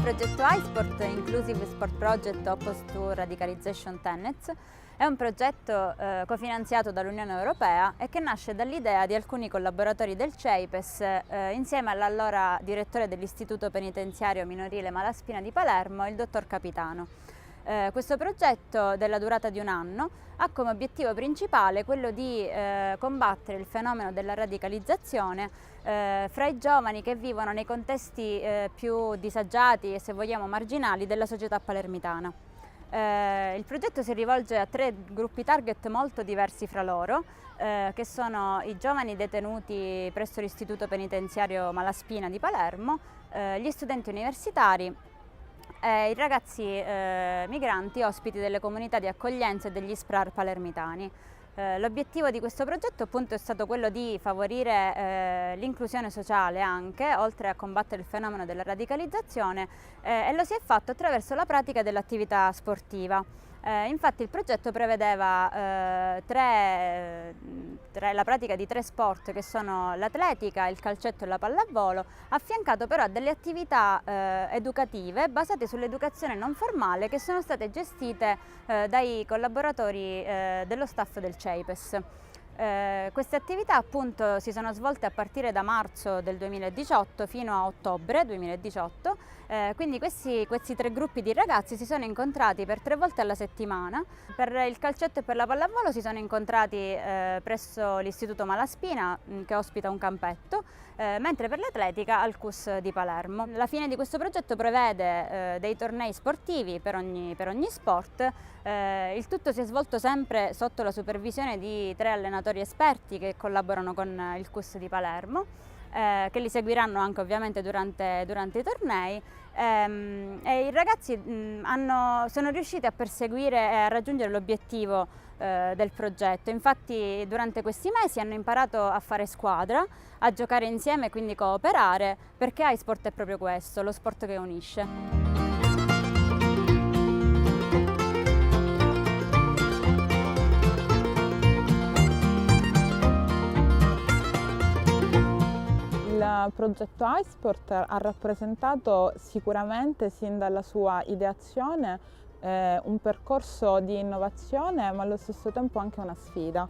progetto iSport, Inclusive Sport Project Opposed to Radicalization Tenets, è un progetto cofinanziato dall'Unione Europea e che nasce dall'idea di alcuni collaboratori del CEIPES insieme all'allora direttore dell'Istituto Penitenziario Minorile Malaspina di Palermo, il dottor Capitano. Questo progetto, della durata di un anno, ha come obiettivo principale quello di combattere il fenomeno della radicalizzazione fra i giovani che vivono nei contesti più disagiati e, se vogliamo, marginali della società palermitana. Il progetto si rivolge a 3 gruppi target molto diversi fra loro, che sono i giovani detenuti presso l'Istituto Penitenziario Malaspina di Palermo, gli studenti universitari e i ragazzi migranti ospiti delle comunità di accoglienza e degli SPRAR palermitani. L'obiettivo di questo progetto appunto è stato quello di favorire l'inclusione sociale anche, oltre a combattere il fenomeno della radicalizzazione, e lo si è fatto attraverso la pratica dell'attività sportiva. Infatti il progetto prevedeva la pratica di 3 sport, che sono l'atletica, il calcetto e la pallavolo, affiancato però a delle attività educative basate sull'educazione non formale, che sono state gestite dai collaboratori dello staff del CEIPES. Queste attività appunto si sono svolte a partire da marzo del 2018 fino a ottobre 2018, quindi questi 3 gruppi di ragazzi si sono incontrati per 3 volte alla settimana. Per il calcetto e per la pallavolo si sono incontrati presso l'Istituto Malaspina, che ospita un campetto, mentre per l'atletica al CUS di Palermo. La fine di questo progetto prevede dei tornei sportivi per ogni sport. Il tutto si è svolto sempre sotto la supervisione di 3 allenatori esperti che collaborano con il CUS di Palermo, che li seguiranno anche ovviamente durante i tornei, e i ragazzi sono riusciti a perseguire e a raggiungere l'obiettivo del progetto. Infatti durante questi mesi hanno imparato a fare squadra, a giocare insieme e quindi cooperare, perché iSport è proprio questo, lo sport che unisce. Il progetto iSport ha rappresentato sicuramente, sin dalla sua ideazione, un percorso di innovazione, ma allo stesso tempo anche una sfida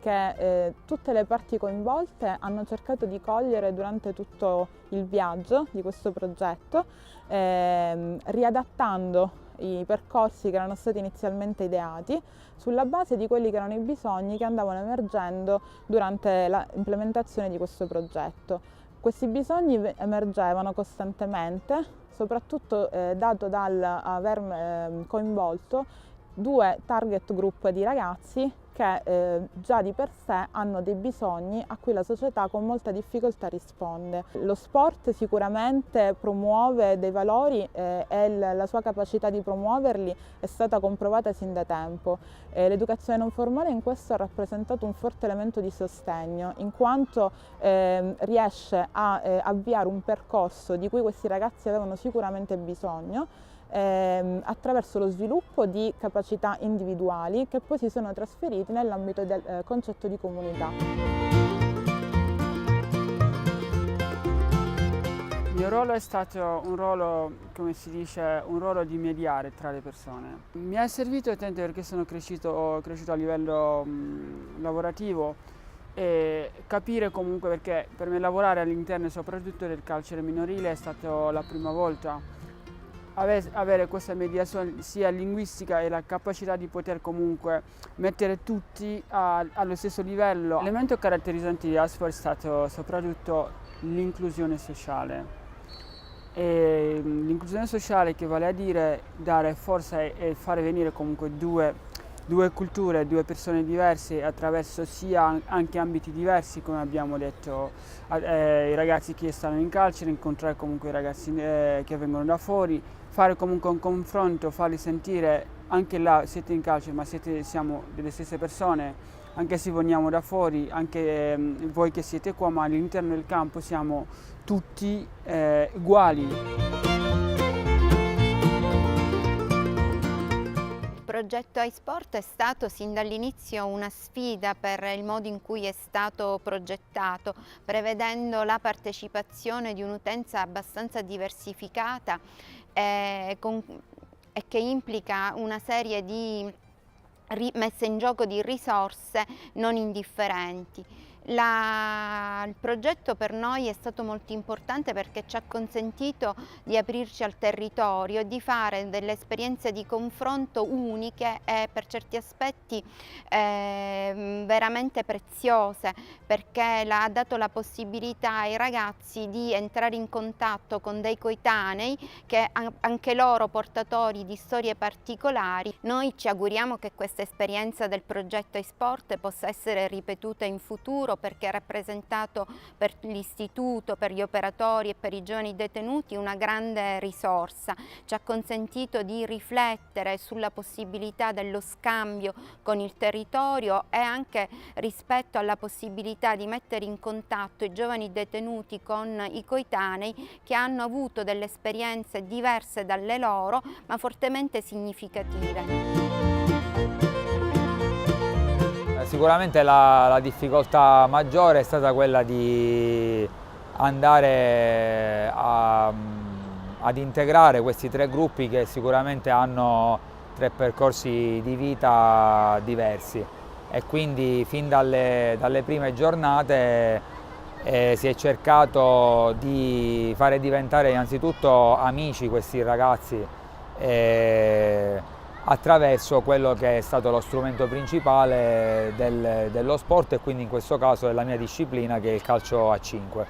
che tutte le parti coinvolte hanno cercato di cogliere durante tutto il viaggio di questo progetto, riadattando i percorsi che erano stati inizialmente ideati sulla base di quelli che erano i bisogni che andavano emergendo durante l'implementazione di questo progetto. Questi bisogni emergevano costantemente, soprattutto dato dal aver coinvolto 2 target group di ragazzi che già di per sé hanno dei bisogni a cui la società con molta difficoltà risponde. Lo sport sicuramente promuove dei valori e la sua capacità di promuoverli è stata comprovata sin da tempo. L'educazione non formale in questo ha rappresentato un forte elemento di sostegno, in quanto riesce a avviare un percorso di cui questi ragazzi avevano sicuramente bisogno, attraverso lo sviluppo di capacità individuali che poi si sono trasferiti nell'ambito del concetto di comunità. Il mio ruolo è stato un ruolo, come si dice, un ruolo di mediare tra le persone. Mi è servito tanto perché ho cresciuto a livello lavorativo, e capire comunque, perché per me lavorare all'interno soprattutto del carcere minorile è stata la prima volta. Avere questa mediazione sia linguistica e la capacità di poter comunque mettere tutti allo stesso livello. L'elemento caratterizzante di iSport è stato soprattutto l'inclusione sociale. E l'inclusione sociale, che vale a dire dare forza e fare venire comunque due culture, 2 persone diverse attraverso sia anche ambiti diversi, come abbiamo detto, i ragazzi che stanno in carcere, incontrare comunque i ragazzi che vengono da fuori, fare comunque un confronto, farli sentire anche là siete in carcere ma siamo delle stesse persone, anche se veniamo da fuori, anche voi che siete qua, ma all'interno del campo siamo tutti uguali. Il progetto iSport è stato sin dall'inizio una sfida per il modo in cui è stato progettato, prevedendo la partecipazione di un'utenza abbastanza diversificata e che implica una serie di messa in gioco di risorse non indifferenti. Il progetto per noi è stato molto importante perché ci ha consentito di aprirci al territorio e di fare delle esperienze di confronto uniche e per certi aspetti veramente preziose, perché ha dato la possibilità ai ragazzi di entrare in contatto con dei coetanei che anche loro portatori di storie particolari. Noi ci auguriamo che questa esperienza del progetto iSport possa essere ripetuta in futuro, perché ha rappresentato per l'istituto, per gli operatori e per i giovani detenuti una grande risorsa. Ci ha consentito di riflettere sulla possibilità dello scambio con il territorio e anche rispetto alla possibilità di mettere in contatto i giovani detenuti con i coetanei che hanno avuto delle esperienze diverse dalle loro, ma fortemente significative. Sicuramente la difficoltà maggiore è stata quella di andare ad integrare questi tre gruppi che sicuramente hanno tre percorsi di vita diversi, e quindi fin dalle prime giornate si è cercato di fare diventare innanzitutto amici questi ragazzi attraverso quello che è stato lo strumento principale dello sport, e quindi in questo caso della mia disciplina, che è il calcio a 5.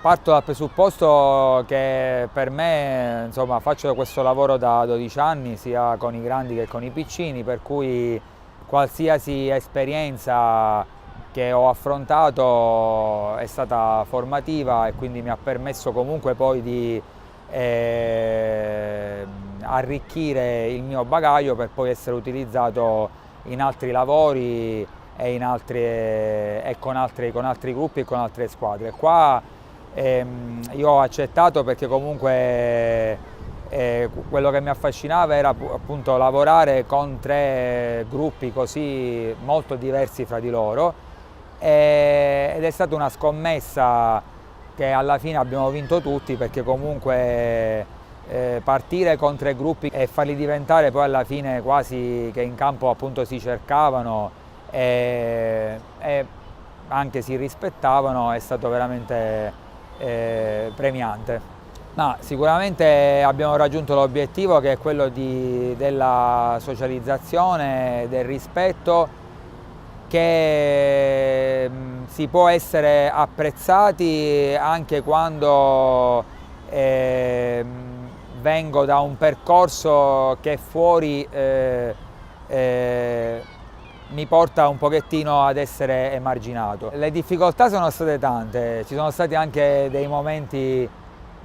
Parto dal presupposto che per me, insomma, faccio questo lavoro da 12 anni, sia con i grandi che con i piccini, per cui qualsiasi esperienza che ho affrontato è stata formativa, e quindi mi ha permesso comunque poi di arricchire il mio bagaglio per poi essere utilizzato in altri lavori e con altri gruppi e con altre squadre. Qua io ho accettato perché comunque quello che mi affascinava era appunto lavorare con tre gruppi così molto diversi fra di loro, ed è stata una scommessa che alla fine abbiamo vinto tutti, perché comunque partire con tre gruppi e farli diventare poi alla fine quasi che in campo appunto si cercavano e anche si rispettavano è stato veramente premiante. Ma sicuramente abbiamo raggiunto l'obiettivo, che è quello della socializzazione, del rispetto, che si può essere apprezzati anche quando vengo da un percorso che fuori mi porta un pochettino ad essere emarginato. Le difficoltà sono state tante, ci sono stati anche dei momenti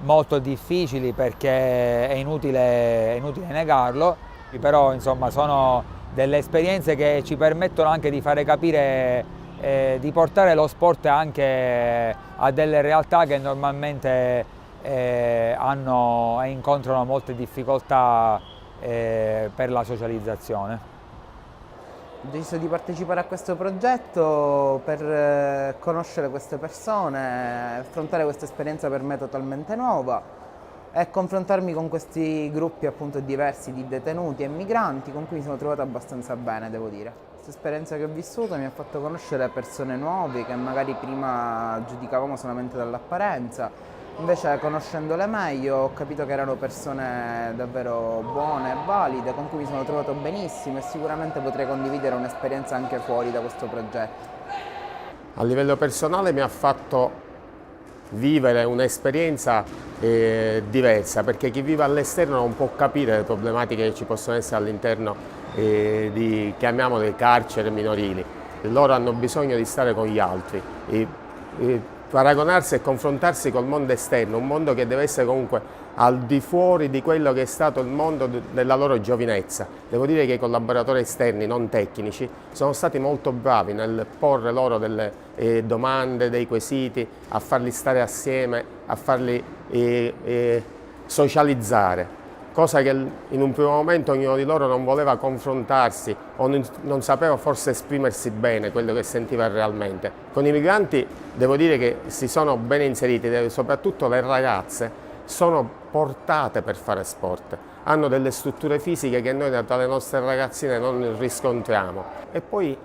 molto difficili, perché è inutile negarlo, però insomma sono delle esperienze che ci permettono anche di fare capire, di portare lo sport anche a delle realtà che normalmente hanno e incontrano molte difficoltà per la socializzazione. Ho deciso di partecipare a questo progetto per conoscere queste persone, affrontare questa esperienza per me totalmente nuova e confrontarmi con questi gruppi appunto diversi di detenuti e migranti con cui mi sono trovato abbastanza bene, devo dire. Questa esperienza che ho vissuto mi ha fatto conoscere persone nuove che magari prima giudicavamo solamente dall'apparenza, invece conoscendole meglio ho capito che erano persone davvero buone e valide, con cui mi sono trovato benissimo, e sicuramente potrei condividere un'esperienza anche fuori da questo progetto. A livello personale mi ha fatto vivere un'esperienza diversa, perché chi vive all'esterno non può capire le problematiche che ci possono essere all'interno chiamiamole carceri minorili. Loro hanno bisogno di stare con gli altri, paragonarsi e confrontarsi col mondo esterno, un mondo che deve essere comunque al di fuori di quello che è stato il mondo della loro giovinezza. Devo dire che i collaboratori esterni, non tecnici, sono stati molto bravi nel porre loro delle domande, dei quesiti, a farli stare assieme, a farli socializzare. cosa che in un primo momento ognuno di loro non voleva confrontarsi o non sapeva forse esprimersi bene quello che sentiva realmente. Con i migranti devo dire che si sono ben inseriti, soprattutto le ragazze sono portate per fare sport, hanno delle strutture fisiche che noi dalle nostre ragazzine non riscontriamo e poi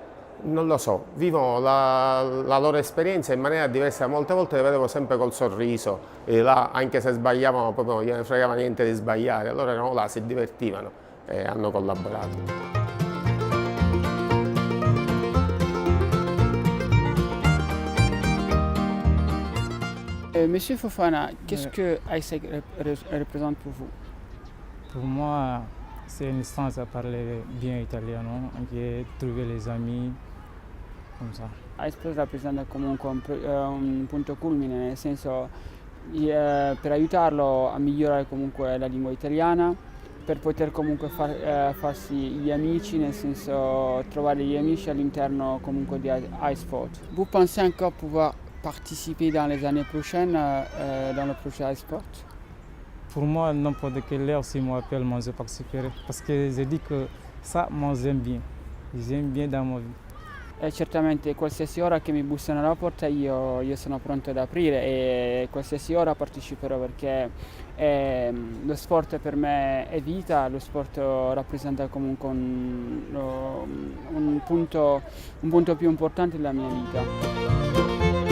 non lo so, vivono la loro esperienza in maniera diversa, molte volte le vedevo sempre col sorriso, e là, anche se sbagliavano proprio non gliene fregava niente di sbagliare, allora erano là, si divertivano e hanno collaborato. Monsieur Fofana, qu'est-ce que AIESEC représente pour vous? Pour moi, c'est une licence à parler bien italiano, anche trouver les amis, come ça. AIESEC rappresenta comunque un punto culmine, nel senso per aiutarlo a migliorare comunque la lingua italiana, per poter comunque farsi gli amici, nel senso trovare gli amici all'interno comunque di iSport. Vous pensez encore pouvoir participer dans les années prochaines dans le projet iSport? Pour moi, n'importe quelle heure, si on m'appelle, moi je participerai. Parce que je dis que ça, moi j'aime bien. J'aime bien dans ma vie. Certamente qualsiasi ora che mi bussano alla porta io sono pronto ad aprire e qualsiasi ora parteciperò perché lo sport per me è vita, lo sport rappresenta comunque un punto più importante della mia vita.